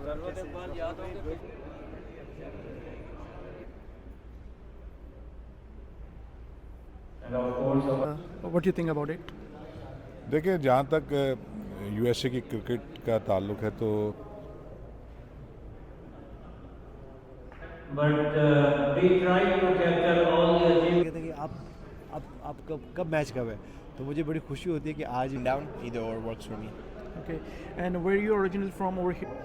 What do you think about it? देखिए, जहाँ तक यूएसए की क्रिकेट का ताल्लुक है तो कहते हैं कि आप कब मैच कब है, तो मुझे बड़ी खुशी होती है कि आज Down, either or works for me. Okay. And where are you originally from over here?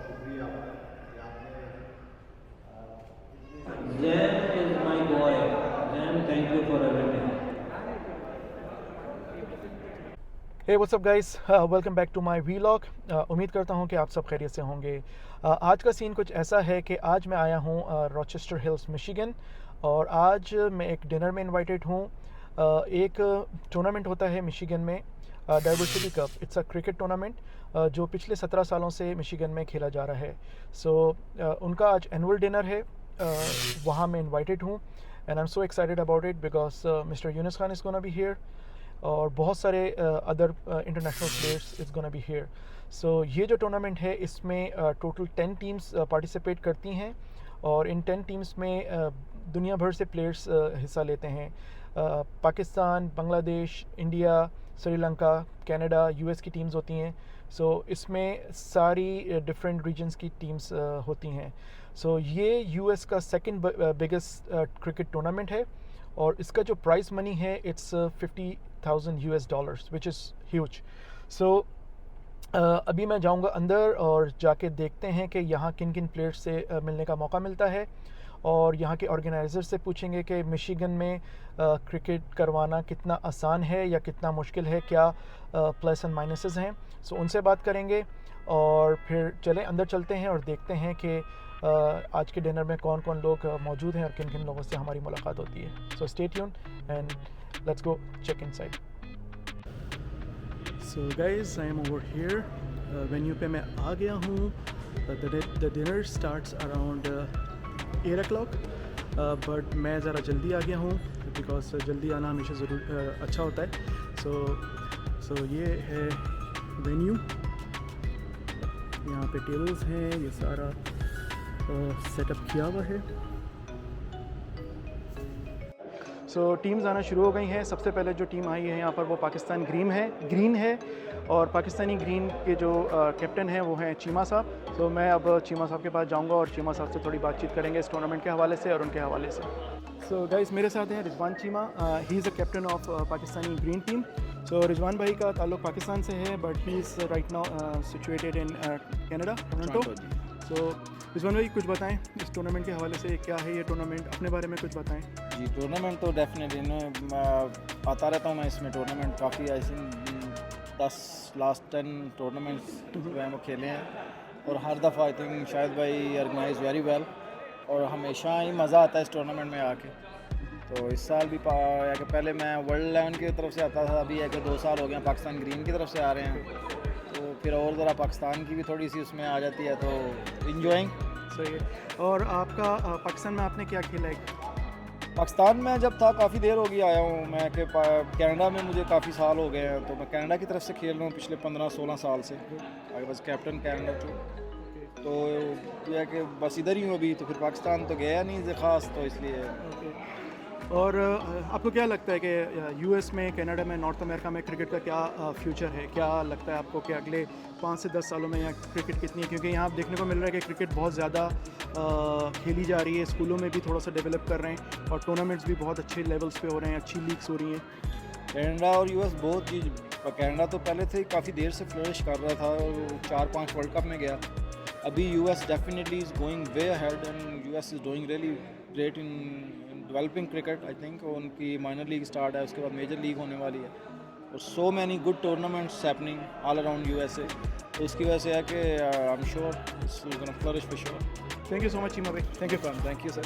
Zam is my boy. Zam, thank you for everything. Hey, what's up guys? Welcome back to my vlog. उम्मीद करता हूँ कि आप सब खैरियत से होंगे। आज का सीन कुछ ऐसा है कि आज मैं आया हूँ रॉचेस्टर हिल्स मिशिगन, और आज मैं एक डिनर में इनवाइटेड हूँ। एक टूर्नामेंट होता है मिशिगन में, diversity cup. It's a cricket tournament जो पिछले 17 सालों से मिशिगन में खेला जा रहा है। सो उनका आज एनुअल डिनर है, वहाँ मैं इनवाइटेड हूँ and I am so excited about it because mister Younis Khan is gonna be here और बहुत सारे other international players is gonna be here. So ये जो टूर्नामेंट है इसमें टोटल 10 टीम्स पार्टिसिपेट करती हैं, और इन 10 टीम्स में दुनिया भर से प्लेयर्स हिस्सा लेते हैं। Pakistan, Bangladesh, India, Sri Lanka, Canada, US की टीम्स होती हैं। सो इसमें सारी डिफरेंट रीजन्स की टीम्स होती हैं। सो ये यूएस का सेकंड बिगेस्ट क्रिकेट टूर्नामेंट है, और इसका जो प्राइज़ मनी है इट्स $50,000 विच इज़ ह्यूज। सो अभी मैं जाऊंगा अंदर और जाके देखते हैं कि यहाँ किन किन प्लेयर्स से मिलने का मौका मिलता है, और यहाँ के ऑर्गेनाइज़र से पूछेंगे कि मिशिगन में क्रिकेट करवाना कितना आसान है या कितना मुश्किल है, क्या प्लस एंड माइनसेस हैं। सो उनसे बात करेंगे और फिर चलें अंदर चलते हैं और देखते हैं कि आज के डिनर में कौन कौन लोग मौजूद हैं और किन किन लोगों से हमारी मुलाकात होती है। So stay tuned and let's go check inside. So guys, I am over here, venue पे मैं आ गया हूँ। The dinner starts around 8 o'clock, but मैं ज़रा जल्दी आ गया हूँ बिकॉज जल्दी आना हमेशा ज़रूर अच्छा होता है। सो ये है वेन्यू, यहाँ पे टेबल्स हैं, ये सारा सेटअप किया हुआ है। सो टीम्स आना शुरू हो गई हैं। सबसे पहले जो टीम आई है यहाँ पर वो पाकिस्तान ग्रीन है, और पाकिस्तानी ग्रीन के जो कैप्टन हैं वो हैं चीमा साहब। सो मैं अब चीमा साहब के पास जाऊँगा और चीमा साहब से थोड़ी बातचीत करेंगे इस टूर्नामेंट के हवाले से और उनके हवाले से। सो गाइस, मेरे साथ हैं Rizwan Cheema, he is a captain of Pakistani green team. So Rizwan भाई का ताल्लुक पाकिस्तान से है, but he is right now situated in Canada, Toronto. So Rizwan भाई कुछ बताएं इस टूर्नामेंट के हवाले से, क्या है ये टूर्नामेंट, अपने बारे में कुछ बताएं। जी, टूर्नामेंट तो डेफिनेटली आता रहता हूँ मैं इसमें। टूर्नामेंट काफ़ी आई थिंक 10 टूर्नामेंट्स जो हैं वो खेले हैं, और हर दफ़ा आई थिंक शायद भाई ऑर्गेनाइज वेरी वेल, और हमेशा ही मज़ा आता है इस टूर्नामेंट में आके। तो इस साल भी कि पहले मैं वर्ल्ड 11 की तरफ से आता था, अभी है कि 2 साल हो गए पाकिस्तान ग्रीन की तरफ से आ रहे हैं, तो फिर और ज़रा पाकिस्तान की भी थोड़ी सी उसमें आ जाती है, तो इंजॉइंग। सही है। और आपका पाकिस्तान में आपने क्या खेला है? पाकिस्तान में जब था काफ़ी देर हो गई आया हूँ मैं, कि कनाडा में मुझे काफ़ी साल हो गए हैं, तो मैं कनाडा की तरफ से खेल रहा हूँ पिछले 15-16 साल से। आई वाज कैप्टन कनाडा तो यह है कि बस इधर ही हूँ अभी, तो फिर पाकिस्तान तो गया नहीं ख़ास, तो इसलिए। और आपको क्या लगता है कि यूएस में, कनाडा में, नॉर्थ अमेरिका में क्रिकेट का क्या फ्यूचर है? क्या लगता है आपको कि अगले 5 से 10 सालों में यहाँ क्रिकेट कितनी है? क्योंकि यहाँ आप देखने को मिल रहा है कि क्रिकेट बहुत ज़्यादा खेली जा रही है, स्कूलों में भी थोड़ा सा डेवलप कर रहे हैं, और टूर्नामेंट्स भी बहुत अच्छे लेवल्स पे हो रहे हैं, अच्छी लीग्स हो रही हैं। कनाडा और यूएस बहुत चीज़, कनाडा तो पहले से काफ़ी देर से फ्लरिश कर रहा था और 4-5 वर्ल्ड कप में गया। अभी US definitely is going way ahead, and US is doing really great in developing cricket. I think उनकी माइनर लीग स्टार्ट है, उसके बाद मेजर लीग होने वाली है, और so many good tournaments happening all around USA. तो इसकी वजह से है कि I am sure it's gonna flourish for sure. Thank you so much Cheema भाई। Thank you fam. Thank you sir.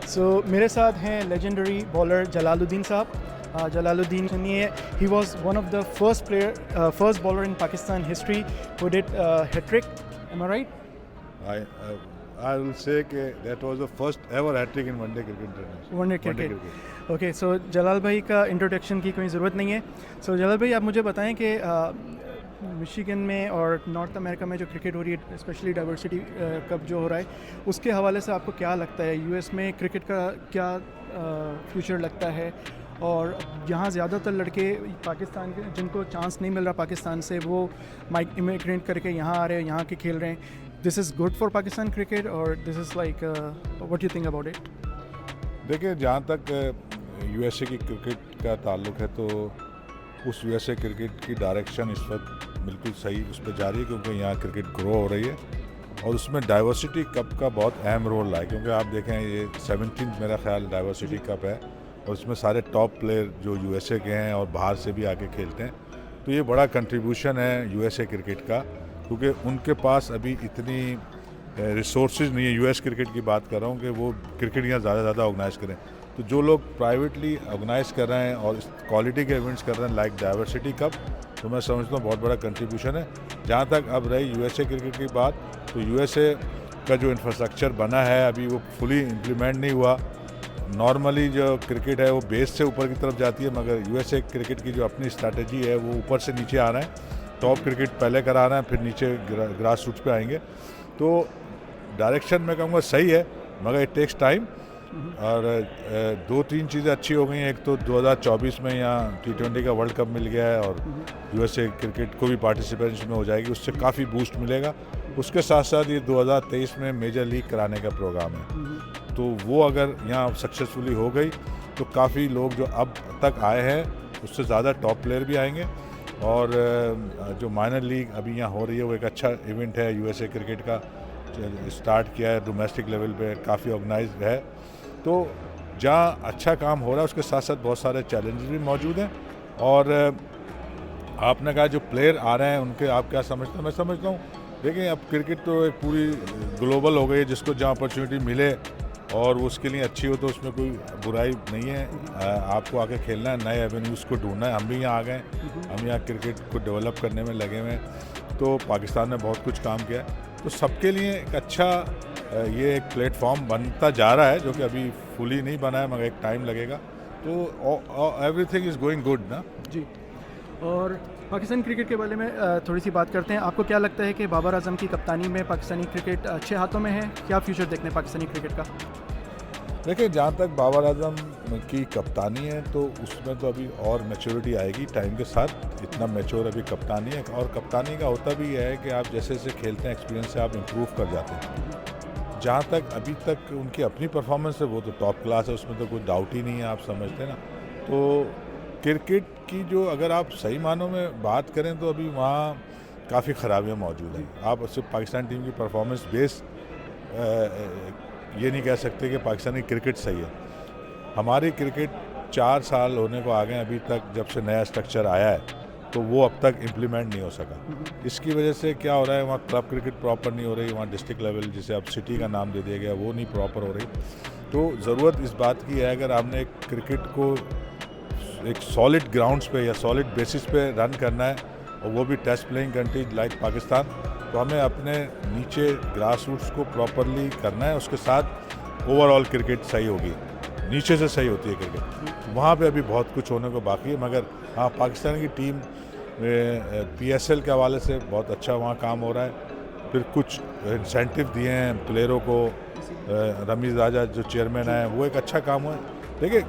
So मेरे साथ हैं लेजेंडरी बॉलर जलालुद्दीन साहब। जलालुद्दीन सुनिए, he was one of the first bowler in Pakistan history who did hat trick, am I right? I will say that was the first ever hat-trick in one-day cricket international. One-day cricket. Okay, so Jalal भाई का introduction की कोई ज़रूरत नहीं है। सो जलाल भाई, आप मुझे बताएं कि मिशिगन में और नॉर्थ अमेरिका में जो क्रिकेट हो रही है, स्पेशली डाइवर्सिटी कप जो हो रहा है, उसके हवाले से आपको क्या लगता है? यूएस में क्रिकेट का क्या फ्यूचर लगता है? और यहाँ ज़्यादातर लड़के पाकिस्तान के जिनको चांस नहीं मिल रहा पाकिस्तान से, वो इमिग्रेंट करके यहाँ आ रहे हैं, यहाँ के खेल रहे हैं. This is good for Pakistan cricket और this is like what you think about it? देखिए, जहाँ तक यूएसए की क्रिकेट का ताल्लुक है तो उस यूएसए क्रिकेट की डायरेक्शन इस वक्त बिल्कुल सही उस पर जा रही है, क्योंकि यहाँ क्रिकेट ग्रो हो रही है और उसमें डाइवर्सिटी कप का बहुत अहम रोल रहा है. क्योंकि आप देखें, ये 17 मेरा ख्याल डाइवर्सिटी कप है और उसमें सारे टॉप प्लेयर जो यूएसए के हैं और बाहर से भी आके खेलते हैं. तो ये बड़ा कंट्रीब्यूशन है यूएसए क्रिकेट का, क्योंकि उनके पास अभी इतनी रिसोर्सेज नहीं है. यूएस क्रिकेट की बात कर रहा हूँ कि वो क्रिकेट यहाँ ज़्यादा ऑर्गेनाइज करें. तो जो लोग प्राइवेटली ऑर्गेनाइज कर रहे हैं और क्वालिटी के इवेंट्स कर रहे हैं लाइक डाइवर्सिटी कप, तो मैं समझता हूँ बहुत बड़ा कंट्रीब्यूशन है. जहाँ तक अब रही यूएसए क्रिकेट की बात, तो यूएसए का जो इंफ्रास्ट्रक्चर बना है अभी वो फुली इम्प्लीमेंट नहीं हुआ. नॉर्मली जो क्रिकेट है वो बेस से ऊपर की तरफ जाती है, मगर यूएसए क्रिकेट की जो अपनी स्ट्रैटेजी है वो ऊपर से नीचे आ रहा है. टॉप क्रिकेट पहले करा रहे हैं, फिर नीचे ग्रास रूट्स पे आएंगे. तो डायरेक्शन मैं कहूँगा सही है, मगर इट टेक्स टाइम. और 2-3 चीज़ें अच्छी हो गई हैं. एक तो 2024 में यहाँ T20 का वर्ल्ड कप मिल गया है और यूएसए क्रिकेट को भी पार्टिसिपेशन में हो जाएगी, उससे काफ़ी बूस्ट मिलेगा. उसके साथ साथ ये 2023 में मेजर लीग कराने का प्रोग्राम है, तो वो अगर यहाँ सक्सेसफुली हो गई तो काफ़ी लोग जो अब तक आए हैं उससे ज़्यादा टॉप प्लेयर भी आएंगे. और जो माइनर लीग अभी यहाँ हो रही है वो एक अच्छा इवेंट है. यूएसए क्रिकेट का स्टार्ट किया है डोमेस्टिक लेवल पे, काफ़ी ऑर्गेनाइज्ड है. तो जहाँ अच्छा काम हो रहा है उसके साथ साथ बहुत सारे चैलेंजेस भी मौजूद हैं. और आपने कहा जो प्लेयर आ रहे हैं उनके आप क्या समझते हैं? मैं समझता हूँ, देखिए, अब क्रिकेट तो एक पूरी ग्लोबल हो गई है. जिसको जहाँ अपॉर्चुनिटी मिले और वो उसके लिए अच्छी हो तो उसमें कोई बुराई नहीं है. आपको आके खेलना है, नए एवेन्यूज़ को ढूंढना है. हम भी यहाँ आ गए, हम यहाँ क्रिकेट को डेवलप करने में लगे हुए हैं. तो पाकिस्तान ने बहुत कुछ काम किया है. तो सबके लिए एक अच्छा ये एक प्लेटफॉर्म बनता जा रहा है, जो कि अभी फुली नहीं बना है, मगर एक टाइम लगेगा. तो एवरीथिंग इज़ गोइंग गुड ना जी. और पाकिस्तान क्रिकेट के बारे में थोड़ी सी बात करते हैं. आपको क्या लगता है कि बाबर आजम की कप्तानी में पाकिस्तानी क्रिकेट अच्छे हाथों में है? क्या फ्यूचर देखते हैं पाकिस्तानी क्रिकेट का? देखिए, जहाँ तक बाबर आजम की कप्तानी है तो उसमें तो अभी और मैच्योरिटी आएगी टाइम के साथ. इतना मैच्योर अभी कप्तानी है, और कप्तानी का होता भी है कि आप जैसे जैसे खेलते हैं एक्सपीरियंस से आप इम्प्रूव कर जाते हैं. जहाँ तक अभी तक उनकी अपनी परफॉर्मेंस है वो तो टॉप क्लास है, उसमें तो कोई डाउट ही नहीं है. आप समझते हैं ना. तो क्रिकेट की जो अगर आप सही मानों में बात करें तो अभी वहाँ काफ़ी खराबियाँ मौजूद हैं. आप सिर्फ पाकिस्तान टीम की परफॉर्मेंस बेस ये नहीं कह सकते कि पाकिस्तानी क्रिकेट सही है. हमारी क्रिकेट 4 साल होने को आ गए अभी तक जब से नया स्ट्रक्चर आया है, तो वो अब तक इम्प्लीमेंट नहीं हो सका. इसकी वजह से क्या हो रहा है, वहाँ क्लब क्रिकेट प्रॉपर नहीं हो रही, वहाँ डिस्ट्रिक्ट लेवल जिसे अब सिटी का नाम दे दिया गया वो नहीं प्रॉपर हो रही. तो ज़रूरत इस बात की है, अगर आपने एक क्रिकेट को एक सॉलिड ग्राउंड्स पे या सॉलिड बेसिस पे रन करना है, और वो भी test playing country like Pakistan, तो हमें अपने नीचे ग्रास रूट्स को प्रॉपरली करना है. उसके साथ ओवरऑल क्रिकेट सही होगी, नीचे से सही होती है क्रिकेट. वहाँ पे अभी बहुत कुछ होने को बाकी है. मगर हाँ, पाकिस्तान की टीम PSL के हवाले से बहुत अच्छा वहाँ काम हो रहा है. फिर कुछ इंसेंटिव दिए हैं प्लेयरों को. रमीज़ राजा जो चेयरमैन है वो एक अच्छा काम हुआ है. देखिए,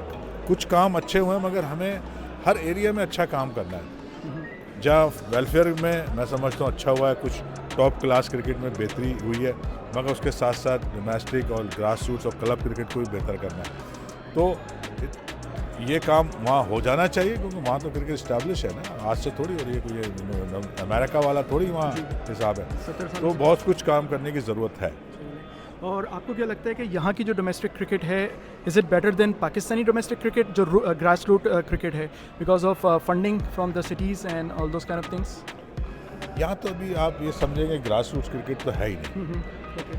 कुछ काम अच्छे हुए हैं, मगर हमें हर एरिया में अच्छा काम करना है. जहाँ वेलफेयर में मैं समझता हूँ अच्छा हुआ है, कुछ टॉप क्लास क्रिकेट में बेहतरी हुई है, मगर उसके साथ साथ डोमेस्टिक और ग्रास रूट्स और क्लब क्रिकेट को भी बेहतर करना है. तो ये काम वहाँ हो जाना चाहिए, क्योंकि वहाँ तो क्रिकेट इस्टेब्लिश है ना. आज से थोड़ी हो रही है, कोई अमेरिका वाला थोड़ी वहाँ हिसाब है. तो बहुत कुछ काम करने की ज़रूरत है. और आपको क्या लगता है कि यहाँ की जो डोमेस्टिक क्रिकेट है, is it better than Pakistani domestic cricket जो ग्रास रूट क्रिकेट है, because of funding from the cities and all those kind of things? यहाँ तो अभी आप ये समझेंगे ग्रास रूट्स क्रिकेट तो है ही नहीं.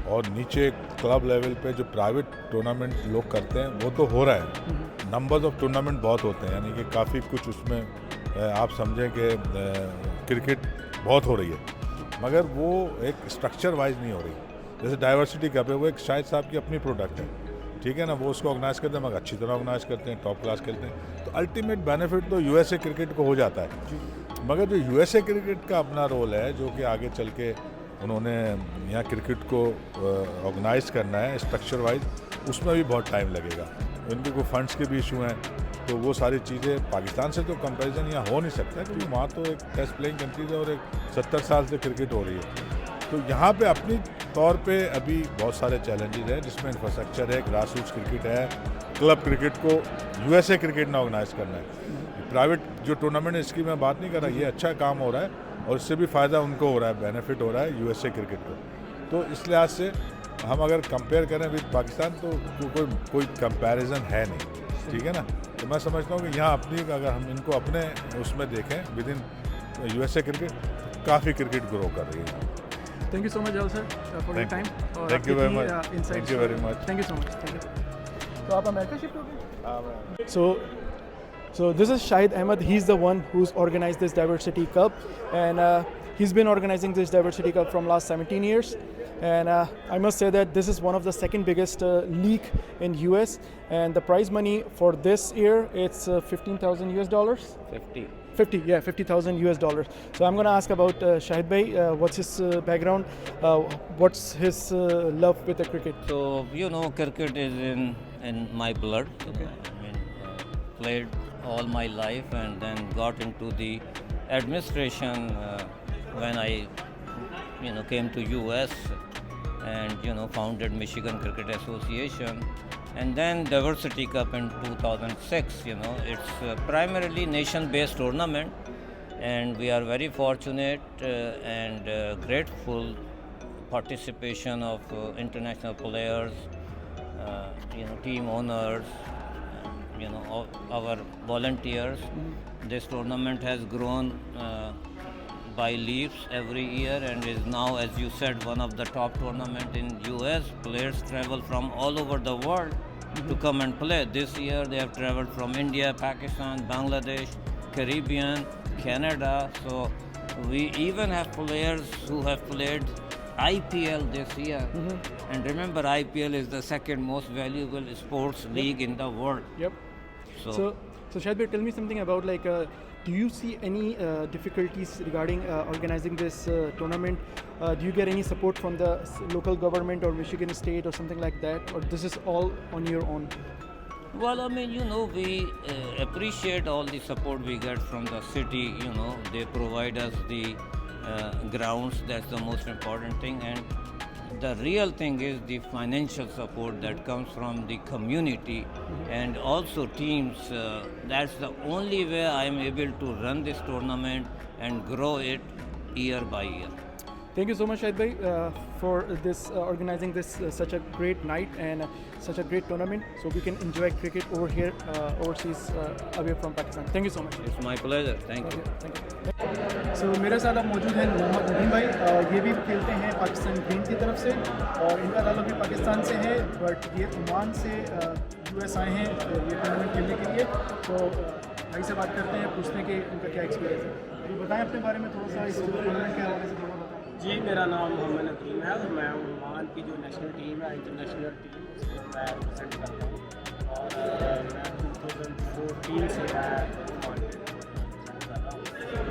और नीचे क्लब लेवल पे जो प्राइवेट टूर्नामेंट लोग करते हैं वो तो हो रहा है. नंबर्स ऑफ टूर्नामेंट बहुत होते हैं, यानी कि काफ़ी कुछ उसमें आप समझें कि क्रिकेट बहुत हो रही है, मगर वो एक स्ट्रक्चर वाइज नहीं हो रही. जैसे डाइवर्सिटी कप है, वो एक शायद साहब की अपनी प्रोडक्ट है, ठीक है ना. वो उसको ऑर्गेनाइज करते हैं, मगर अच्छी तरह ऑर्गेनाइज करते हैं, टॉप क्लास खेलते हैं. तो अल्टीमेट बेनिफिट तो यूएसए क्रिकेट को हो जाता है. मगर जो यूएसए क्रिकेट का अपना रोल है, जो कि आगे चल के उन्होंने यहाँ क्रिकेट को ऑर्गेनाइज करना है स्ट्रक्चर वाइज, उसमें भी बहुत टाइम लगेगा। उनके कोई फंड्स के भी इशू हैं, तो वो सारी चीज़ें पाकिस्तान से तो कंपैरिजन यहाँ हो नहीं सकता, क्योंकि वहाँ तो एक टेस्ट प्लेइंग कंट्रीज है और एक 70 साल से क्रिकेट हो रही है। तो यहाँ पे अपनी तौर पे अभी बहुत सारे चैलेंजेस हैं, जिसमें इंफ्रास्ट्रक्चर है, ग्रास रूट्स क्रिकेट है, क्लब क्रिकेट को यूएसए क्रिकेट ने ऑर्गेनाइज करना है। प्राइवेट जो टूर्नामेंट है इसकी मैं बात नहीं कर रहा, ये अच्छा काम हो रहा है और इससे भी फ़ायदा उनको हो रहा है, बेनिफिट हो रहा है यूएसए क्रिकेट को। तो इस लिहाज से हम अगर कंपेयर करें विद पाकिस्तान तो कोई कंपैरिजन है नहीं, ठीक है ना। तो मैं समझता हूँ कि यहाँ अपनी अगर हम इनको अपने उसमें देखें विद इन यूएसए क्रिकेट, काफ़ी क्रिकेट ग्रो कर रही है। थैंक यू सो मच जल sir for your time. Thank you very much. Thank you very much. Thank you so much. Thank you. तो आप अमेरिका शिफ्ट हो गए? So this is Shahid Ahmed. He's the one who's organized this Diversity Cup, and he's been organizing this Diversity Cup from last 17 years. And I must say that this is one of the second biggest league in US, and the prize money for this year it's $15,000. 50,000 US dollars. So I'm going to ask about Shahid bhai, what's his background, what's his love with the cricket. So you know, cricket is in my blood. Okay. I mean, played all my life, and then got into the administration when I came to US, and founded Michigan Cricket Association, and then Diversity Cup in 2006. It's primarily nation-based tournament, and we are very fortunate and grateful participation of international players, team owners, our volunteers. This tournament has grown by leaps every year, and is now, as you said, one of the top tournament in US. Players travel from all over the world to come and play. This year they have traveled from India, Pakistan, Bangladesh, Caribbean, Canada. So we even have players who have played IPL this year. And remember, IPL is the second most valuable sports league in the world. Yep. So So Shahid bhai, tell me something about do you see any difficulties regarding organizing this tournament? Do you get any support from the local government or Michigan State or something like that, or this is all on your own? well, I mean, we appreciate all the support we get from the city. They provide us the grounds. That's the most important thing, and the real thing is the financial support that comes from the community and also teams. That's the only way I am able to run this tournament and grow it year by year. Thank you so much, Shahid bhai, for this organizing this such a great night and such a great tournament, so we can enjoy cricket over here overseas away from Pakistan. Thank you so much. It's my pleasure. Thank you. Thank you. So मेरे साथ अब मौजूद हैं मोहम्मद नदीम भाई। ये भी खेलते हैं पाकिस्तान ग्रीन की तरफ से, और इनका ताल्लुक भी पाकिस्तान से है, बट ये ओमान से US आए हैं ये टूर्नामेंट खेलने के लिए। तो भाई से बात करते हैं, पूछते हैं कि उनका क्या एक्सपीरियंस है। तो बताएं अपने बारे में थोड़ा सा, इस टूर्नामेंट के हवाले से थोड़ा बताएं। जी, मेरा नाम मोहम्मद नदीम है और मैं ओमान की जो नेशनल टीम है, इंटरनेशनल टीम, उसको मैं रिप्रेजेंट करता हूँ। और मैं 2014 से मैं ओमान की रिप्रेजेंट कर रहा हूँ।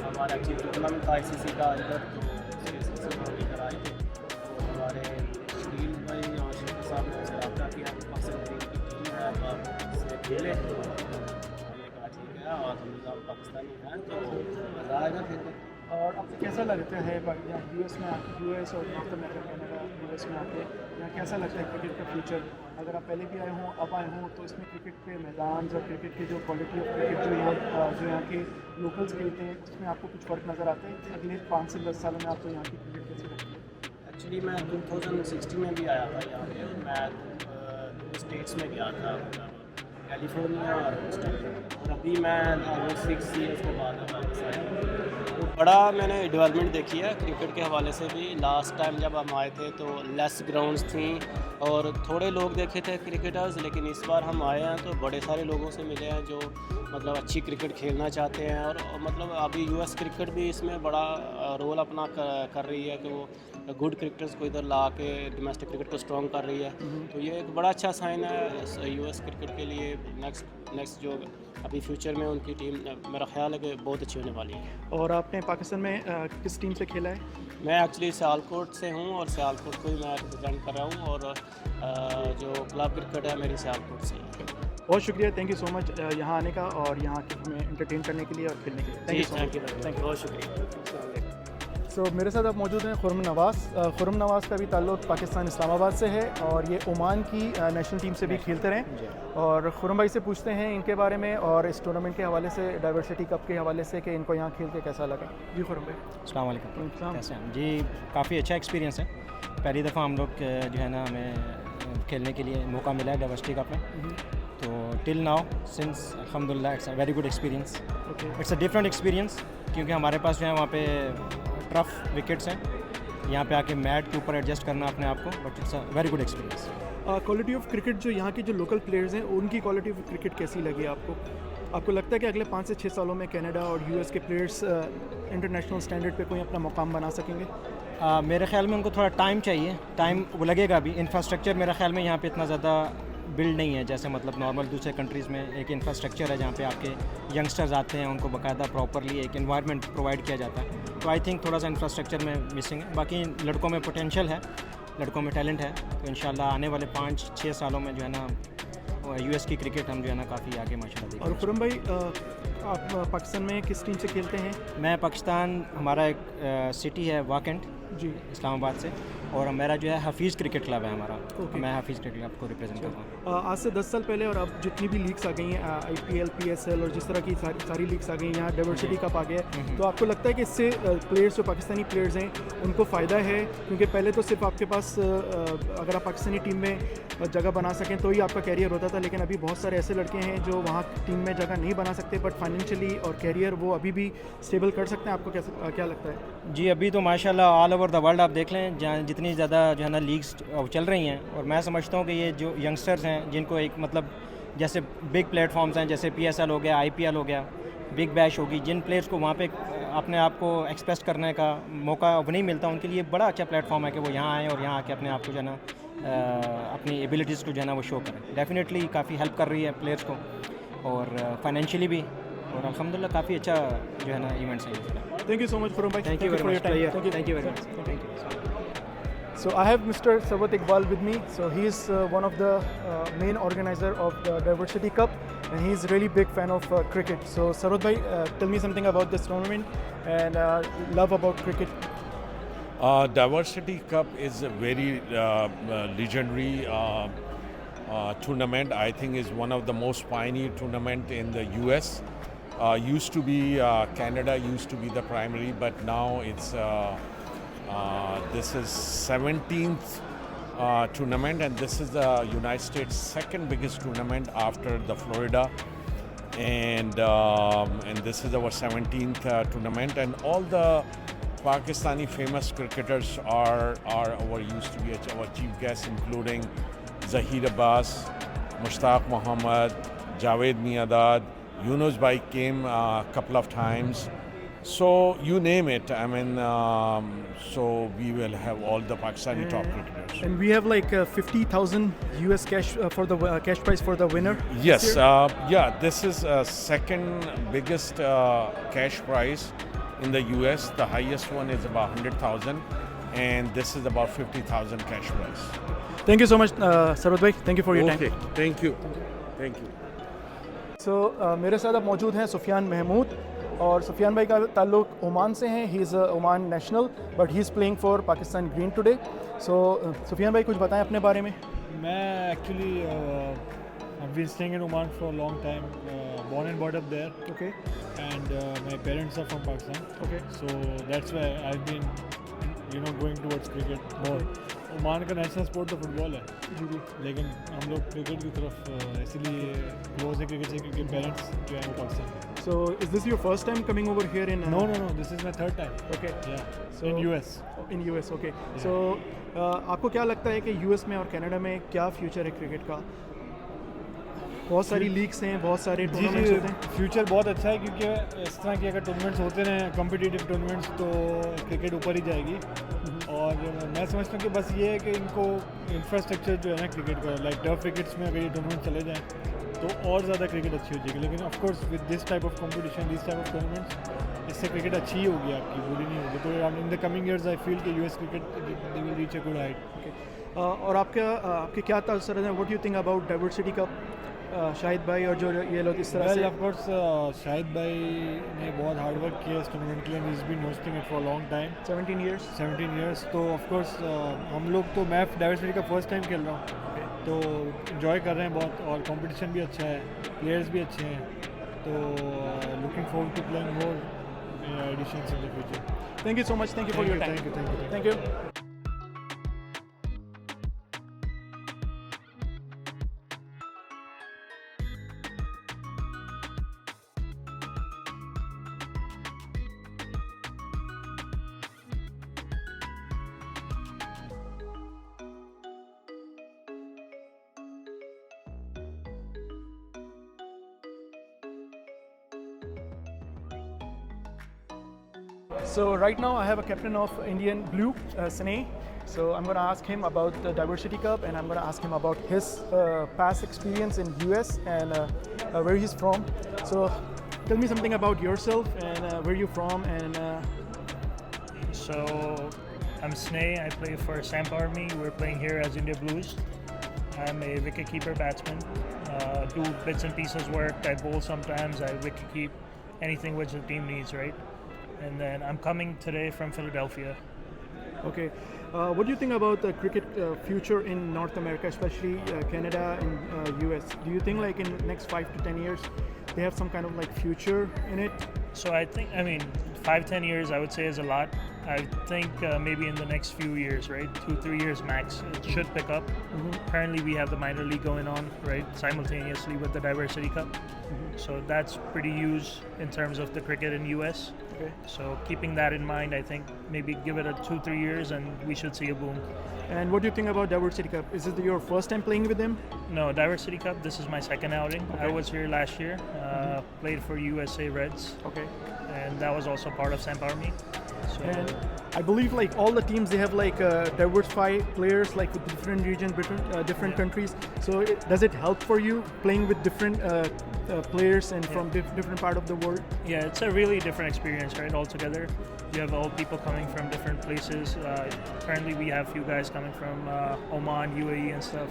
हमारा एक्चुअली टूर्नामेंट था ICC का इधर, तो इधर आए थे। तो हमारे शकील भाई और शेख साहब ने मुझसे रब्ता किया, पाकिस्तान टीम की टीम है, आप इससे खेले। मैंने कहा ठीक है, और हम पाकिस्तानी हैं तो मज़ा आएगा खेलने। और आपको कैसा लगता है यहाँ US में आके, US और नॉर्थ अमेरिका, कनाडा, US में आके यहाँ कैसा लगता है क्रिकेट का फ्यूचर? अगर आप पहले भी आए हों, अब आए हों, तो इसमें क्रिकेट के मैदान और क्रिकेट की जो क्वालिटी ऑफ क्रिकेट जो यहाँ के लोकल्स खेलते हैं, उसमें आपको कुछ फ़र्क नज़र आता है? अगले 5 से 10 सालों में आपको यहाँ की क्रिकेट कैसी लगती है? एक्चुअली मैं 2016 में भी आया था यहाँ पे। मैं 2 स्टेट्स में गया था, कैलिफोर्निया और ऑस्ट्रेलिया, और अभी मैं 6 ईयर्स के बाद वापस आया। तो बड़ा मैंने डेवलपमेंट देखी है क्रिकेट के हवाले से भी। लास्ट टाइम जब हम आए थे तो लेस ग्राउंड्स थी और थोड़े लोग देखे थे क्रिकेटर्स, लेकिन इस बार हम आए हैं तो बड़े सारे लोगों से मिले हैं जो मतलब अच्छी क्रिकेट खेलना चाहते हैं। और मतलब अभी US क्रिकेट भी इसमें बड़ा रोल अपना कर रही है कि वो गुड क्रिकेटर्स को इधर ला के डोमेस्टिक क्रिकेट को स्ट्रॉन्ग कर रही है, तो ये एक बड़ा अच्छा साइन है यूएस क्रिकेट के लिए। नेक्स्ट जो अभी फ्यूचर में उनकी टीम मेरा ख्याल है कि बहुत अच्छी होने वाली है। और आपने पाकिस्तान में किस टीम से खेला है? मैं एक्चुअली सियालकोट से हूँ और सियालकोट को ही मैं रिप्रेजेंट कर रहा हूँ, और जो क्लब क्रिकेट है मेरी सियालकोट से ही है। बहुत शुक्रिया, थैंक यू सो मच यहाँ आने का और यहाँ के हमें एंटरटेन करने के लिए और खेलने के लिए। Thank you so much. Thank you, बहुत शुक्रिया। सो मेरे साथ आप मौजूद हैं खुर्रम नवाज़। खुर्रम नवाज़ का भी ताल्लुक़ पाकिस्तान इस्लामाबाद से है और ये ओमान की नेशनल टीम से भी खेलते रहे। और खुर्रम भाई से पूछते हैं इनके बारे में और इस टूर्नामेंट के हवाले से, डाइवर्सिटी कप के हवाले से, कि इनको यहाँ खेल के कैसा लगा। जी खुर्रम भाई। अस्सलाम वालेकुम, कैसे हैं जी? काफ़ी अच्छा एक्सपीरियंस है। पहली दफ़ा हम लोग जो है ना हमें खेलने के लिए मौका मिला है डाइवर्सिटी कप में, तो टिल नाउ सिंस अल्हम्दुलिल्लाह it's a very good experience. It's a different experience क्योंकि हमारे पास जो है वहाँ पे टफ विकेट्स हैं, यहाँ पे आके मैट के ऊपर एडजस्ट करना अपने आप को, but it's a very good experience. Quality of cricket जो यहाँ के जो लोकल प्लेयर्स हैं उनकी क्वालिटी ऑफ क्रिकेट कैसी लगी आपको? आपको लगता है कि अगले 5 से 6 सालों में कनाडा और यूएस के प्लेयर्स इंटरनेशनल स्टैंडर्ड पे कोई अपना मुकाम बना सकेंगे? मेरे ख्याल में उनको थोड़ा टाइम चाहिए, टाइम वो लगेगा भी। इंफ्रास्ट्रक्चर मेरे ख्याल में यहाँ पे इतना ज़्यादा बिल्ड नहीं है, जैसे मतलब नॉर्मल दूसरे कंट्रीज़ में एक इंफ्रास्ट्रक्चर है जहाँ पे आपके यंगस्टर्स आते हैं, उनको बाकायदा प्रॉपरली एक एनवायरनमेंट प्रोवाइड किया जाता है। तो आई थिंक थोड़ा सा इंफ्रास्ट्रक्चर में मिसिंग है। बाकी लड़कों में पोटेंशियल है, लड़कों में टैलेंट है, तो इंशाल्लाह आने वाले 5-6 सालों में जो है ना यूएस की क्रिकेट हम जो है ना काफ़ी आगे माशाल्लाह देखेंगे। और खुर्रम भाई, आप पाकिस्तान में किस टीम से खेलते हैं? मैं पाकिस्तान, हमारा एक सिटी है वाकेंट जी, इस्लामाबाद से, और मेरा जो है हफीज़ क्रिकेट क्लब है हमारा। मैं हफीज़ क्रिकेट क्लब को रिप्रेजेंट कर रहा हूँ। आज से 10 साल पहले और अब जितनी भी लीग्स आ गई हैं, IPL, PSL और जिस तरह की सारी लीग्स आ गई हैं, यहाँ डाइवर्सिटी कप आ गया है, तो आपको लगता है कि इससे प्लेयर्स जो पाकिस्तानी प्लेयर्स हैं उनको फ़ायदा है? क्योंकि पहले तो सिर्फ आपके पास अगर आप पाकिस्तानी टीम में जगह बना सकें तो ही आपका कैरियर होता था, लेकिन अभी बहुत सारे ऐसे लड़के हैं जो वहाँ टीम में जगह नहीं बना सकते, बट फाइनेंशियली और कैरियर वो अभी भी स्टेबल कर सकते हैं। आपको क्या लगता है? जी, अभी तो माशाल्लाह ऑल ओवर द वर्ल्ड आप देख लें, जहाँ जितनी ज़्यादा जो है ना लीग्स चल रही हैं, और मैं समझता हूँ कि ये जो यंगस्टर्स हैं जिनको एक मतलब जैसे बिग प्लेटफॉर्म्स हैं, जैसे PSL हो गया, IPL हो गया, बिग बैश होगी, जिन प्लेयर्स को वहाँ पे अपने आप को एक्सप्रेस करने का मौका अब नहीं मिलता, उनके लिए बड़ा अच्छा प्लेटफॉर्म है कि वो यहाँ आएँ और यहाँ आके अपने आप को जो है ना अपनी एबिलिटीज़ को जो है ना वो शो करें। डेफिनेटली काफ़ी हेल्प कर रही है प्लेयर्स को, और फाइनेंशियली भी, और अल्हम्दुलिल्लाह काफ़ी अच्छा जो है ना इवेंट्स हैं। Thank you so much, Khurram bhai. Thank you very much. Thank you very much. Thank you. So I have Mr. Sarwat Iqbal with me. So he is one of the main organizer of the Diversity Cup, and he is really big fan of cricket. So Sarwat bhai, tell me something about this tournament and love about cricket. Diversity Cup is a very legendary tournament. I think is one of the most pioneer tournament in the US. Used to be Canada used to be the primary, but now it's this is 17th tournament, and this is the United States' second biggest tournament after the Florida, and this is our 17th tournament, and all the Pakistani famous cricketers are our used to be our chief guests, including Zaheer Abbas, Mushtaq Mohammad, Javed Miandad. Yunus bhai came a couple of times, so you name it. I mean, so we will have all the Pakistani top cricketers. And we have like 50,000 US cash for the cash prize for the winner. Yes, yeah, this is second biggest cash prize in the US. The highest one is about 100,000, and this is about 50,000 cash prize. Thank you so much, Sarwat bhai. Thank you for your time. Okay, thank you, thank you. सो मेरे साथ अब मौजूद हैं सुफियान महमूद, और सुफियान भाई का ताल्लुक़ Oman से है। He is Oman national, but he is playing for Pakistan green today. So Sufiyan भाई कुछ बताएं अपने बारे में। मैं actually I've been staying in Oman for a long time, born and brought up there. Okay. And my parents are from Pakistan. Okay. So that's why I've been, going towards cricket more. Oman का national sport तो football है जी जी, लेकिन हम लोग cricket की तरफ इसलिए close है क्रिकेट से क्योंकि पेरेंट्स जो है वो Pakistan. So is this your first time coming over here in? No, this is my third time. Okay, so in US. Okay. So आपको क्या लगता है कि यूएस में और कनाडा में क्या फ्यूचर है क्रिकेट का? बहुत सारी लीग्स हैं, बहुत सारे टूर्नामेंट्स होते हैं। फ्यूचर बहुत अच्छा है क्योंकि इस तरह के अगर टूर्नामेंट्स होते हैं कॉम्पिटिटिव टूर्नामेंट्स, तो क्रिकेट ऊपर ही जाएगी। और और मैं समझता हूँ कि बस ये है कि इनको इंफ्रास्ट्रक्चर जो है ना क्रिकेट का, लाइक टर्फ क्रिकेट्स में अगर ये टूर्नामेंट चले जाएँ तो और ज़्यादा क्रिकेट अच्छी हो जाएगी. लेकिन of course with this type of competition, this type of tournaments, इससे क्रिकेट अच्छी ही होगी आपकी, बुरी नहीं होगी. तो in the coming years I feel कि US cricket they will reach a good height. और आपके क्या तासर है, what you think about diversity cup? Shahid भाई और जो ये लोग इस तरह वेल से ऑफ कोर्स शाहिद भाई ने बहुत हार्ड वर्क किया इस टूर्नामेंट के लिए. He is been hosting it for long time, 17 years. 17 years. तो ऑफ कोर्स हम लोग तो मैं डाइवर्सिटी का फर्स्ट टाइम खेल रहा हूँ, तो इन्जॉय कर रहे हैं बहुत, और कंपटीशन भी अच्छा है, प्लेयर्स भी अच्छे हैं. तो looking forward to playing more editions in the future. Thank you so much. Thank you for your time. Thank you. Thank you. So right now I have a captain of Indian Blue, Sneh. So I'm going to ask him about the Diversity Cup, and I'm going to ask him about his past experience in US and where he's from. So tell me something about yourself and where you're from. And So I'm Sneh. I play for Samp Army. We're playing here as India Blues. I'm a wicketkeeper batsman. Do bits and pieces work. I bowl sometimes. I wicket keep. Anything which the team needs, right? And then I'm coming today from Philadelphia. okay, what do you think about the cricket future in North America, especially Canada and US? Do you think like in next 5 to 10 years they have some kind of like future in it? So I think, 5-10 years I would say is a lot. I think maybe in the next few years, right? 2-3 years max, it should pick up. Currently we have the minor league going on, right? Simultaneously with the Diversity Cup. So that's pretty huge in terms of the cricket in US. Okay. So keeping that in mind, I think maybe give it a 2-3 years and we should see a boom. And what do you think about Diversity Cup? Is it your first time playing with them? No, Diversity Cup, this is my second outing. I Okay. was here last year, played for USA Reds, Okay. and that was also part of Samp Army. So And I believe like all the teams they have like diversified players like with different regions, different countries. So does it help for you playing with different players and from different part of the world? yeah, it's a really different experience, right? Altogether, you have all people coming from different places. Currently, we have few guys coming from Oman, UAE, and stuff.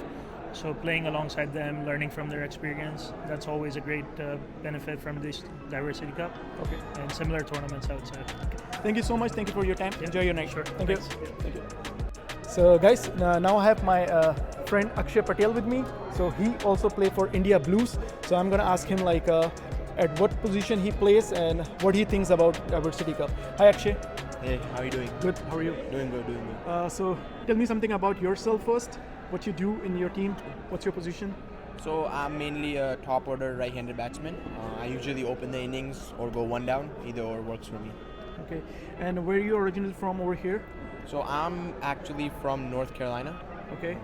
So playing alongside them, learning from their experience, that's always a great benefit from this Diversity Cup. Okay. And similar tournaments, I would say. Thank you so much. Thank you for your time. Yeah, Enjoy your night. sure. Thank you. Thanks. Thank you. So guys, now I have my friend Akshay Patel with me. So he also played for India Blues. So I'm gonna ask him like at what position he plays and what he thinks about Diversity Cup. Hi Akshay. Hey, how are you doing? Good. How are you? Doing good, doing good. So tell me something about yourself first. What you do in your team? What's your position? So I'm mainly a top order right-handed batsman. I usually open the innings or go one down. Either or works for me. Okay. And where are you originally from over here? So I'm actually from North Carolina. Okay.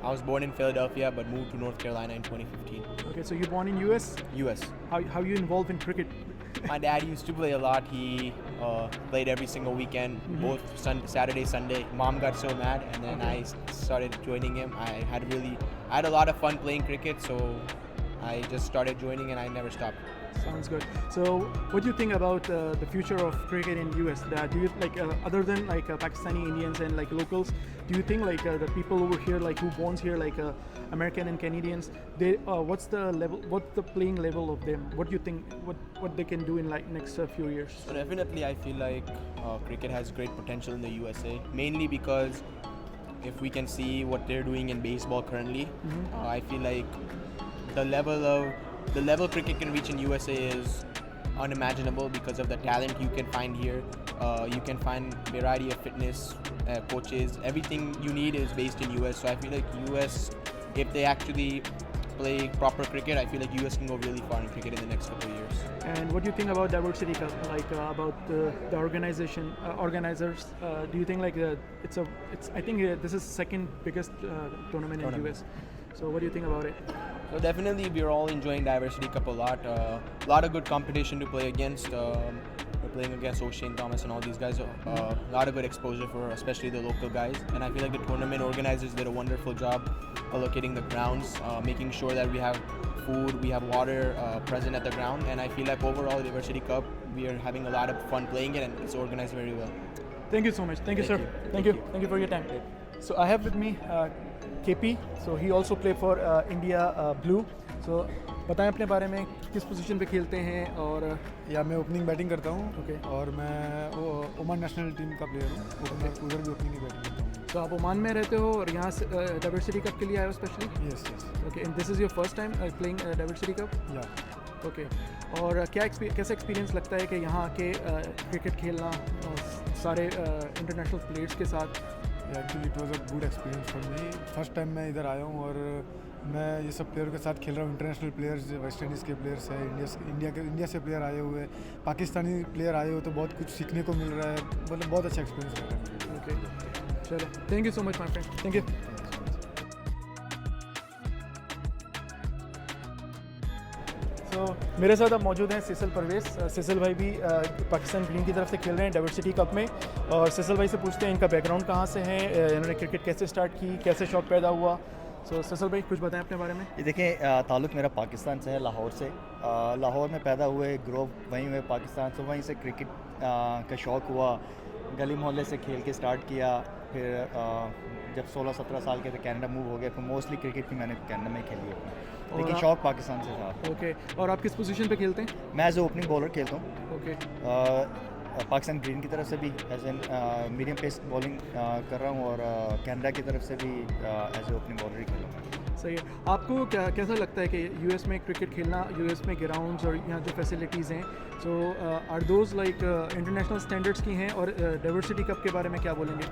I was born in Philadelphia but moved to North Carolina in 2015. Okay. So you're born in US. US. How you involved in cricket? My dad used to play a lot. He played every single weekend, both Saturday, Sunday. Mom got so mad, and then I started joining him. I had a lot of fun playing cricket, so I just started joining, and I never stopped. Sounds good. So, what do you think about the future of cricket in US? Do you like other than like Pakistani Indians and like locals? Do you think like the people over here, like who born here, like American and Canadians, they what's the level? What's the playing level of them? What do you think? What they can do in like next few years? So definitely, I feel like cricket has great potential in the USA, mainly because if we can see what they're doing in baseball currently, I feel like the level cricket can reach in USA is unimaginable because of the talent you can find here. You can find variety of fitness, coaches. Everything you need is based in US. So I feel like US, if they actually play proper cricket, I feel like US can go really far in cricket in the next couple of years. And what do you think about Diversity Cup? Like about the organization, organizers? Do you think like I think this is second biggest tournament in US. So what do you think about it? So definitely, we're all enjoying Diversity Cup a lot. A lot of good competition to play against. We're playing against O'Shane Thomas and all these guys. A lot of good exposure for especially the local guys. And I feel like the tournament organizers did a wonderful job allocating the grounds, making sure that we have food, we have water present at the ground. And I feel like overall, Diversity Cup, we are having a lot of fun playing it, and it's organized very well. Thank you so much. Thank you, sir. Thank you. Thank you for your time. So I have with me KP. So he also play for India Blue. So बताएं अपने बारे में, किस position पे खेलते हैं और या मैं ओपनिंग बैटिंग करता हूँ ओके और मैं ओमान नेशनल टीम का प्लेयर हूँ, उधर भी ओपनिंग की बैटिंग करता हूँ। तो आप ओमान में रहते हो और यहाँ से डाइवर्सिटी कप के लिए आए हो specially? Yes yes. Okay, and this is your first time playing diversity cup? या ओके, और कैसा एक्सपीरियंस लगता है कि यहाँ आके क्रिकेट खेलना सारे इंटरनेशनल प्लेयर्स के साथ? Actually it was a good experience for me. First time मैं इधर आया हूँ और मैं ये सब प्लेयरों के साथ खेल रहा हूँ। इंटरनेशनल प्लेयर्स, वेस्ट इंडीज़ के प्लेयर्स हैं, इंडिया से प्लेयर आए हुए, पाकिस्तानी प्लेयर आए हुए, तो बहुत कुछ सीखने को मिल रहा है। मतलब बहुत अच्छा एक्सपीरियंस रहा है। ओके, चलो, thank you so much my friend. Thank you. तो मेरे साथ अब मौजूद हैं सिसल परवेज़। सिसल भाई भी पाकिस्तान ग्रीन की तरफ से खेल रहे हैं डाइवर्सिटी कप में, और सिसल भाई से पूछते हैं इनका बैकग्राउंड कहाँ से है, इन्होंने क्रिकेट कैसे स्टार्ट की, कैसे शौक पैदा हुआ। सो सिसल भाई कुछ बताएं अपने बारे में। ये देखें, ताल्लुक़ मेरा पाकिस्तान से है, लाहौर से। लाहौर में पैदा हुए, ग्रो वहीं हुए पाकिस्तान से। वहीं से क्रिकेट का शौक़ हुआ, गली मोहल्ले से खेल के स्टार्ट किया। फिर जब 16-17 साल के थे कनाडा मूव हो गया, फिर मोस्टली क्रिकेट भी मैंने कनाडा में खेली है, लेकिन शौक़ पाकिस्तान से था। ओके, और आप किस पोजीशन पे खेलते हैं? मैं एज ए ओपनिंग बॉलर खेलता हूँ। ओके, पाकिस्तान ग्रीन की तरफ से भी as an medium pace bowling कर रहा हूँ, और कनाडा की तरफ से भी एज ए ओपनिंग बॉलर ही खेल रहा हूँ। सही है। आपको कैसा लगता है कि यूएस में क्रिकेट खेलना, यूएस में ग्राउंड्स और यहाँ जो फैसिलिटीज़ हैं, so are those like international standards की हैं? और डाइवर्सिटी कप के बारे में क्या बोलेंगे?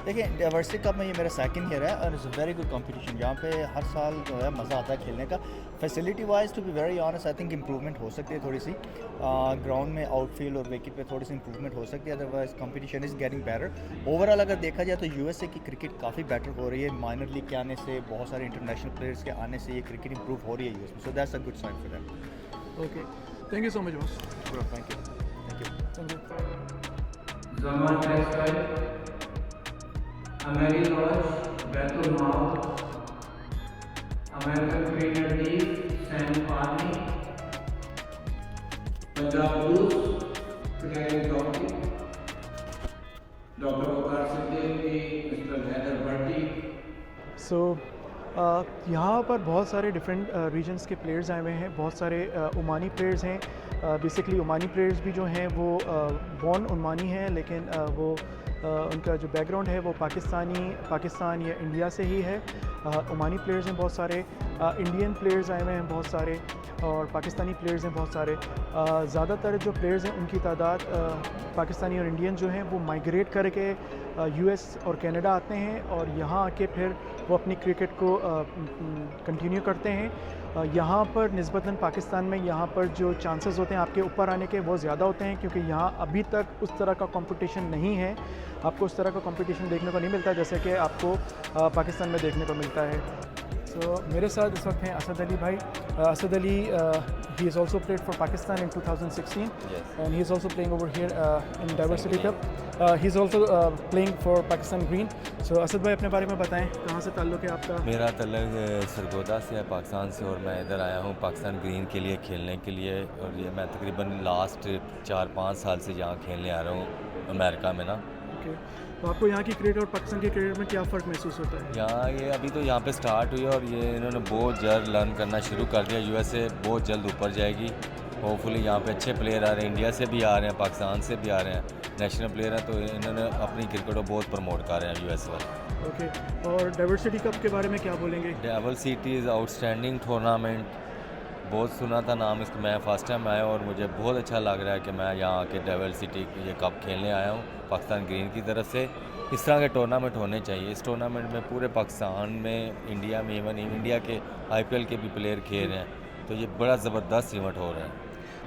देखिए, डाइवर्सिटी कप में ये मेरा सेकंड ईयर है और it's a very good competition. यहाँ पे हर साल जो है मज़ा आता है खेलने का। Facility wise to be very honest, I think improvement हो सकती है थोड़ी सी। ग्राउंड में आउटफील्ड और विकेट पे थोड़ी सी इम्प्रूवमेंट हो सकती है, otherwise competition is getting better. Overall अगर देखा जाए तो यूएसए की क्रिकेट काफ़ी बेटर हो रही है। माइनर लीग के आने से, बहुत सारे इंटरनेशनल प्लेयर्स के आने से ये क्रिकेट इम्प्रूव हो रही है यूएस में। So that's a good sign for them. Okay, thank you so much boss. Bro, thank you. Thank you. Zaman Textile, American Lodge, Baitul Mal, American Premier League, Sam Army, Punjab Blues, Cricket Jockey, Dr. Waqar Siddiqui, Mr. Haider Bhatti. सो यहाँ पर बहुत सारे different regions के players आए हुए हैं। बहुत सारे ओमानी प्लेयर्स हैं। बेसिकली ओमानी प्लेयर्स भी जो हैं वो बॉर्न ओमानी हैं, लेकिन वो उनका जो बैकग्राउंड है वो पाकिस्तान या इंडिया से ही है। ओमानी प्लेयर्स हैं बहुत सारे, इंडियन प्लेयर्स आए हुए हैं बहुत सारे, और पाकिस्तानी प्लेयर्स हैं बहुत सारे। ज़्यादातर जो प्लेयर्स हैं उनकी तादाद पाकिस्तानी और इंडियन जो हैं वो माइग्रेट करके यूएस और कनाडा आते हैं, और यहाँ आके फिर वो अपनी क्रिकेट को कंटिन्यू करते हैं। यहाँ पर निस्बतन पाकिस्तान में यहाँ पर जो चांसेस होते हैं आपके ऊपर आने के वो ज़्यादा होते हैं, क्योंकि यहाँ अभी तक उस तरह का कंपटीशन नहीं है। आपको उस तरह का कंपटीशन देखने को नहीं मिलता जैसे कि आपको पाकिस्तान में देखने को मिलता है। सो मेरे साथ इस वक्त हैं असद अली भाई। Asad Ali he has also played for Pakistan in 2016. Yes. And he is also playing over here in Diversity Cup. He's also playing for Pakistan Green. So Asad भाई अपने बारे में बताएं, कहाँ से ताल्लुक़ है आपका? मेरा ताल्लुक़ सरगोदा से है, पाकिस्तान से, और मैं इधर आया हूँ पाकिस्तान ग्रीन के लिए खेलने के लिए। और ये मैं तकरीबन लास्ट 4-5 साल से यहाँ खेलने आ रहा हूँ अमेरिका में ना। Okay. तो आपको यहाँ की क्रिकेट और पाकिस्तान की क्रिकेट में क्या फ़र्क महसूस होता है? यहाँ ये अभी तो यहाँ पे स्टार्ट हुई है, और ये इन्होंने बहुत जल्द लर्न करना शुरू कर दिया। यूएसए बहुत जल्द ऊपर जाएगी होपफुली। यहाँ पे अच्छे प्लेयर आ रहे हैं, इंडिया से भी आ रहे हैं, पाकिस्तान से भी आ रहे हैं, नेशनल प्लेयर हैं, तो इन्होंने अपनी क्रिकेट को बहुत प्रमोट कर रहे हैं यूएस वाले। ओके, और डाइवर्सिटी कप के बारे में क्या बोलेंगे? Diversity is outstanding tournament. बहुत सुना था नाम इसका, मैं फ़र्स्ट टाइम आया और मुझे बहुत अच्छा लग रहा है कि मैं यहाँ आके डाइवर्सिटी ये कप खेलने आया हूँ पाकिस्तान ग्रीन की तरफ से। इस तरह के टूर्नामेंट होने चाहिए। इस टूर्नामेंट में पूरे पाकिस्तान में, इंडिया में, इवन इंडिया के आईपीएल के भी प्लेयर खेल रहे हैं, तो ये बड़ा ज़बरदस्त इवेंट हो रहा है।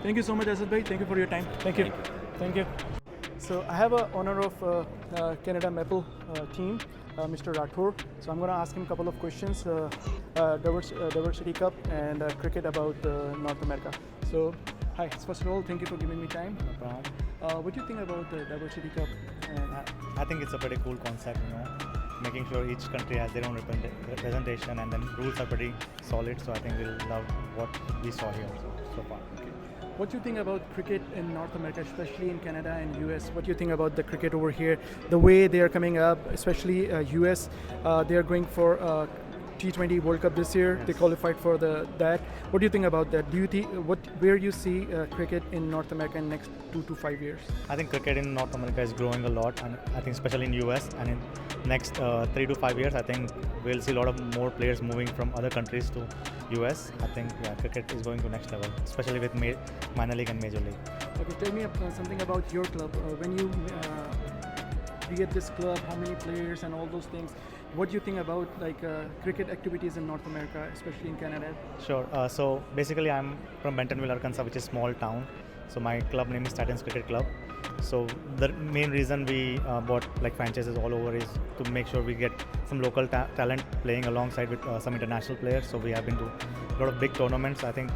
Thank you so much Asad भाई, thank you for your time. Thank you. So I have a honor of Canada Maple team. Mr. Rathore. So I'm going to ask him a couple of questions, Diversity Cup and cricket about North America. So, hi, first of all, thank you for giving me time. No problem. What do you think about the Diversity Cup? And I think it's a pretty cool concept, you know, making sure each country has their own representation, and then rules are pretty solid. So I think we'll love what we saw here so far. what do you think about cricket in North America, especially in Canada and US? What do you think about the cricket over here? The way they are coming up, especially US, they are going for T20 World Cup this year. Yes. They qualified for that. What do you think about that? Do you think where you see cricket in North America in next 2 to 5 years? I think cricket in North America is growing a lot, and I think especially in US, and in next 3 to 5 years, I think we'll see a lot of more players moving from other countries to US. I think cricket is going to next level, especially with minor league and major league. Okay, tell me something about your club. When you create this club, how many players and all those things. What do you think about cricket activities in North America, especially in Canada? Sure. So basically, I'm from Bentonville, Arkansas, which is a small town. So my club name is Titans Cricket Club. So the main reason we bought franchises all over is to make sure we get some local talent playing alongside with some international players. So we have been to a lot of big tournaments. I think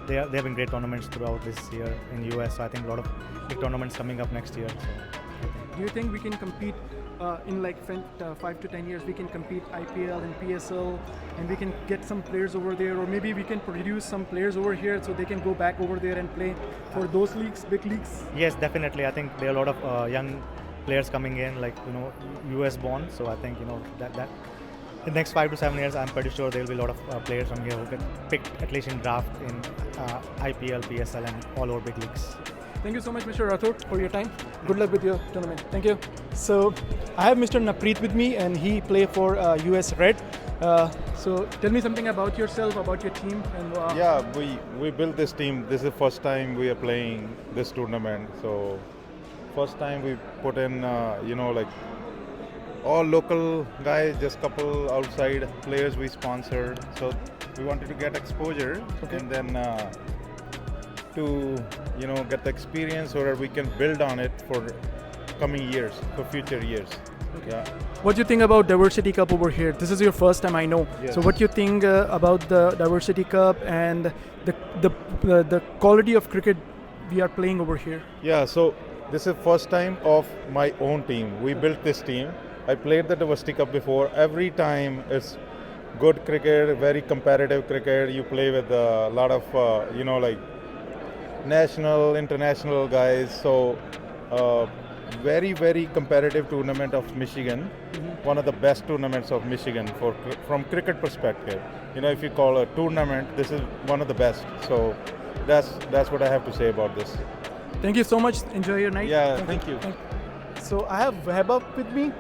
there have been great tournaments throughout this year in US. So I think a lot of big tournaments coming up next year. So, do you think we can compete in 5 to 10 years? We can compete IPL and PSL, and we can get some players over there, or maybe we can produce some players over here so they can go back over there and play for those leagues, big leagues? Yes, definitely. I think there are a lot of young players coming in, US born. So I think that in the next 5 to 7 years, I'm pretty sure there will be a lot of players from here who get picked at least in draft in IPL, PSL, and all over big leagues. Thank you so much, Mr. Rathore, for your time. Good luck with your tournament. Thank you. So I have Mr. Napreet with me, and he plays for US Red. So tell me something about yourself, about your team. And yeah, we built this team. This is the first time we are playing this tournament. So first time we put in, all local guys, just couple outside players we sponsored. So we wanted to get exposure, and then to get the experience so that we can build on it for coming years, for future years. Okay. Yeah. What do you think about Diversity Cup over here? This is your first time, I know. Yes. So what do you think about the Diversity Cup and the quality of cricket we are playing over here? Yeah, so this is first time of my own team. We built this team. I played the Diversity Cup before. Every time it's good cricket, very competitive cricket. You play with a lot of, national, international guys. So very, very competitive tournament of Michigan. Mm-hmm. One of the best tournaments of Michigan from cricket perspective. If you call a tournament, this is one of the best. So that's what I have to say about this. Thank you so much. Enjoy your night. Yeah, thank you. So I have Wahab with me.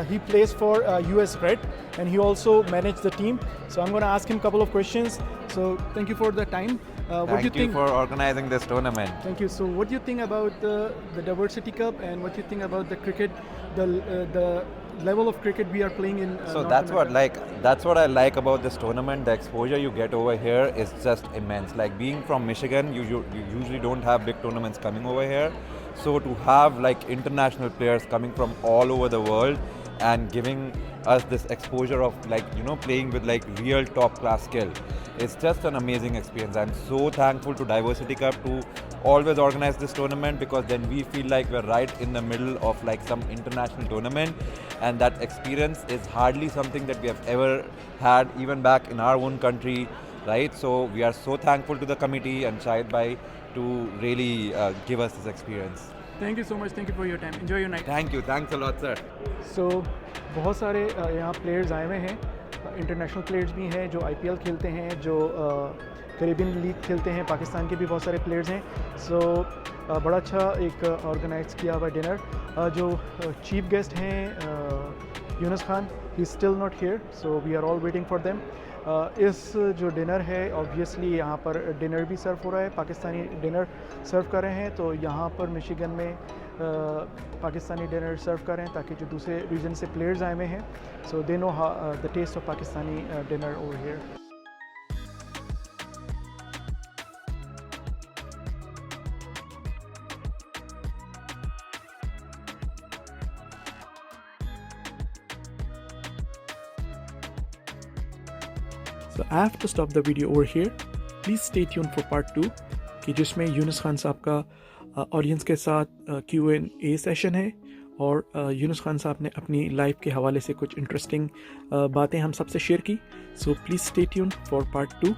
He plays for US Red, and he also managed the team. So I'm going to ask him a couple of questions. So thank you for the time. What do you Thank you think? for organizing this tournament. Thank you. So what do you think about the Diversity Cup, and what do you think about the cricket, the level of cricket we are playing in So North that's America? that's what I like about this tournament. The exposure you get over here is just immense. Like being from Michigan, you usually don't have big tournaments coming over here. So to have international players coming from all over the world and giving us this exposure of playing with real top class skill, it's just an amazing experience. I'm so thankful to Diversity Cup to always organize this tournament, because then we feel like we're right in the middle of some international tournament, and that experience is hardly something that we have ever had even back in our own country, right? So we are so thankful to the committee and Shahid Bhai to really give us this experience. Thank you so much. Thank you for your time. Enjoy your night. Thank you. Thanks a lot, sir. So बहुत सारे यहाँ players आए हुए हैं, international players भी हैं जो IPL खेलते हैं, जो कैरेबियन लीग खेलते हैं, पाकिस्तान के भी बहुत सारे प्लेयर्स हैं. सो बड़ा अच्छा एक ऑर्गेनाइज किया हुआ डिनर. जो चीफ गेस्ट हैं Younis Khan, he is still not here, so we are all waiting for them. इस जो डिनर है, ऑब्वियसली यहाँ पर डिनर भी सर्व हो रहा है, पाकिस्तानी डिनर सर्व कर रहे हैं. तो यहाँ पर मिशिगन में पाकिस्तानी डिनर सर्व कर रहे हैं ताकि जो दूसरे रीजन से प्लेयर्स आए हुए हैं, so they know the taste of Pakistani dinner over here. So I have to stop the video over here. Please stay tuned for part 2 कि जिसमें यूनुस खान साहब का ऑडियंस के साथ Q&A सेशन है और यूनुस खान साहब ने अपनी लाइफ के हवाले से कुछ इंटरेस्टिंग बातें हम सबसे शेयर की. So please stay tuned for part 2.